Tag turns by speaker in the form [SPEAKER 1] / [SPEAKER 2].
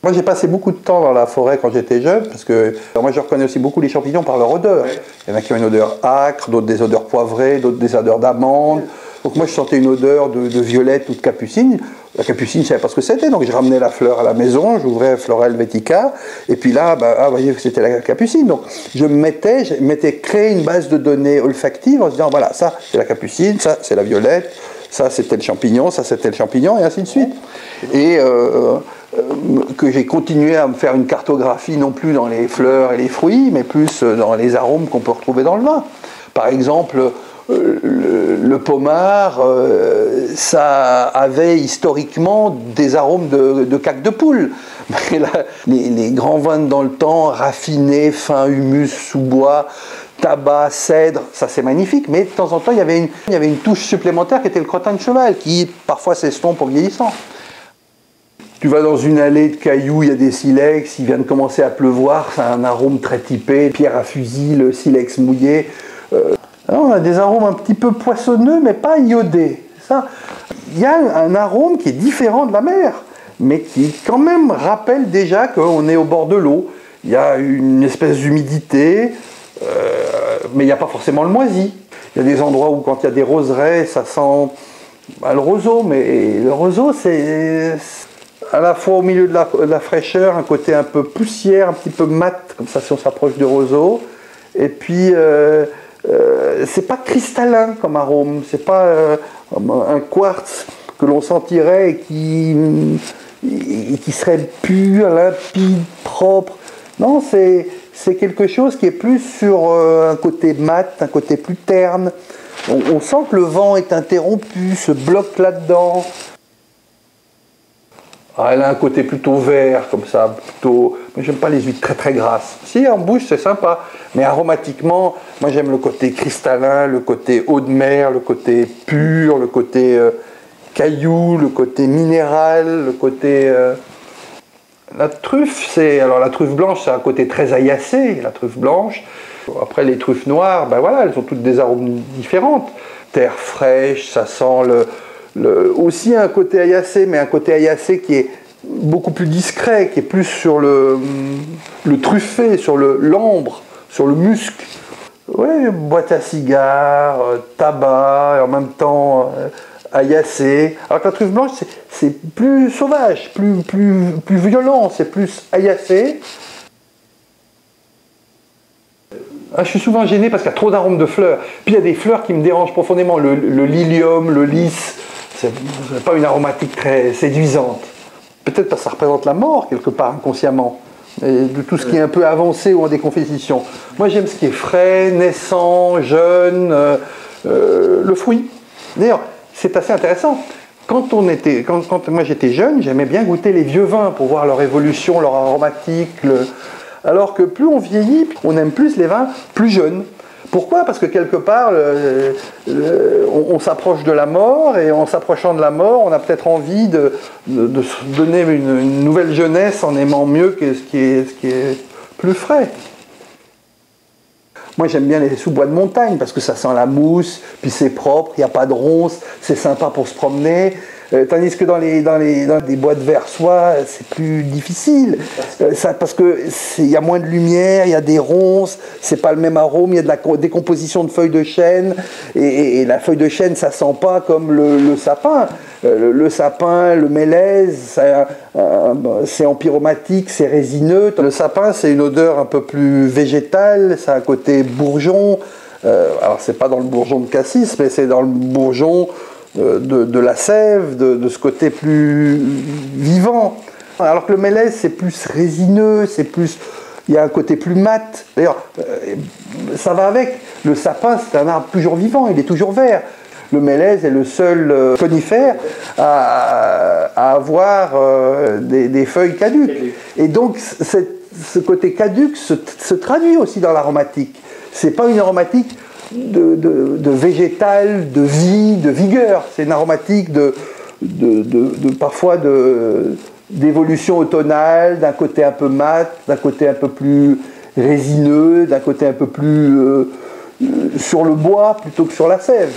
[SPEAKER 1] Moi, j'ai passé beaucoup de temps dans la forêt quand j'étais jeune, parce que moi, je reconnais aussi beaucoup les champignons par leur odeur. Il y en a qui ont une odeur âcre, d'autres des odeurs poivrées, d'autres des odeurs d'amande. Donc moi, je sentais une odeur de violette ou de capucine. La capucine, je ne savais pas ce que c'était, donc je ramenais la fleur à la maison, j'ouvrais Flora Helvetica, et puis là, vous voyez que c'était la capucine. Donc je m'étais créé une base de données olfactives en se disant, voilà, ça, c'est la capucine, ça, c'est la violette, ça, c'était le champignon, ça, c'était le champignon, et ainsi de suite. Et que j'ai continué à me faire une cartographie, non plus dans les fleurs et les fruits, mais plus dans les arômes qu'on peut retrouver dans le vin. Par exemple, le pommard, ça avait historiquement des arômes de caque de poule. Mais là, les grands vins dans le temps, raffinés, fins, humus, sous-bois, tabac, cèdre, ça c'est magnifique, mais de temps en temps il y avait une touche supplémentaire qui était le crottin de cheval, qui parfois s'estompe en vieillissant. Tu vas dans une allée de cailloux, il y a des silex, il vient de commencer à pleuvoir, c'est un arôme très typé, pierre à fusil, le silex mouillé. Alors on a des arômes un petit peu poissonneux, mais pas iodés. Il y a un arôme qui est différent de la mer, mais qui quand même rappelle déjà qu'on est au bord de l'eau. Il y a une espèce d'humidité, mais il n'y a pas forcément le moisi. Il y a des endroits où quand il y a des roseraies, ça sent le roseau, mais le roseau c'est à la fois au milieu de la fraîcheur, un côté un peu poussière, un petit peu mat, comme ça si on s'approche du roseau, et puis c'est pas cristallin comme arôme, c'est pas un quartz que l'on sentirait et qui serait pur, limpide, propre. Non, c'est quelque chose qui est plus sur un côté mat, un côté plus terne. On sent que le vent est interrompu, se bloque là-dedans. Ah, elle a un côté plutôt vert, comme ça, plutôt... Mais j'aime pas les huîtres très très grasses. Si, en bouche, c'est sympa. Mais aromatiquement, moi j'aime le côté cristallin, le côté eau de mer, le côté pur, le côté caillou, le côté minéral, le côté... La truffe, alors la truffe blanche, c'est un côté très aillacé, la truffe blanche. Après, les truffes noires, ben voilà, elles ont toutes des arômes différentes. Terre fraîche, ça sent aussi un côté aillacé, mais un côté aillacé qui est beaucoup plus discret, qui est plus sur le truffé, sur l'ambre, sur le musc. Oui, boîte à cigares, tabac, et en même temps aillacé. Alors que la truffe blanche, c'est plus sauvage, plus violent, c'est plus aillacé. Je suis souvent gêné parce qu'il y a trop d'arômes de fleurs. Puis il y a des fleurs qui me dérangent profondément. Le lilium, le lys, c'est pas une aromatique très séduisante. Peut-être parce que ça représente la mort quelque part inconsciemment. Et de tout ce qui est un peu avancé ou en décomposition. Moi j'aime ce qui est frais, naissant, jeune, le fruit. D'ailleurs, c'est assez intéressant. Quand moi j'étais jeune, j'aimais bien goûter les vieux vins pour voir leur évolution, leur aromatique. Alors que plus on vieillit, on aime plus les vins plus jeunes. Pourquoi? Parce que quelque part, on s'approche de la mort, et en s'approchant de la mort, on a peut-être envie de se donner une nouvelle jeunesse en aimant mieux que ce qui est plus frais. Moi j'aime bien les sous-bois de montagne parce que ça sent la mousse, puis c'est propre, il n'y a pas de ronces, c'est sympa pour se promener. Tandis que dans des bois de versoix, c'est plus difficile. Parce qu'il y a moins de lumière, il y a des ronces, c'est pas le même arôme, il y a de la décomposition de feuilles de chêne. Et la feuille de chêne, ça sent pas comme le sapin. Le sapin, le mélèze, c'est empyromatique, c'est résineux. Le sapin, c'est une odeur un peu plus végétale, ça a un côté bourgeon. Alors, c'est pas dans le bourgeon de cassis, mais c'est dans le bourgeon de la sève, de ce côté plus vivant. Alors que le mélèze, c'est plus résineux, il y a un côté plus mat. D'ailleurs, ça va avec. Le sapin, c'est un arbre toujours vivant, il est toujours vert. Le mélèze est le seul conifère à avoir des feuilles caduques. Et donc, ce côté caduc se traduit aussi dans l'aromatique. C'est pas une aromatique de végétal, de vie, de vigueur. C'est une aromatique parfois d'évolution automnale, d'un côté un peu mat, d'un côté un peu plus résineux, d'un côté un peu plus sur le bois plutôt que sur la sève.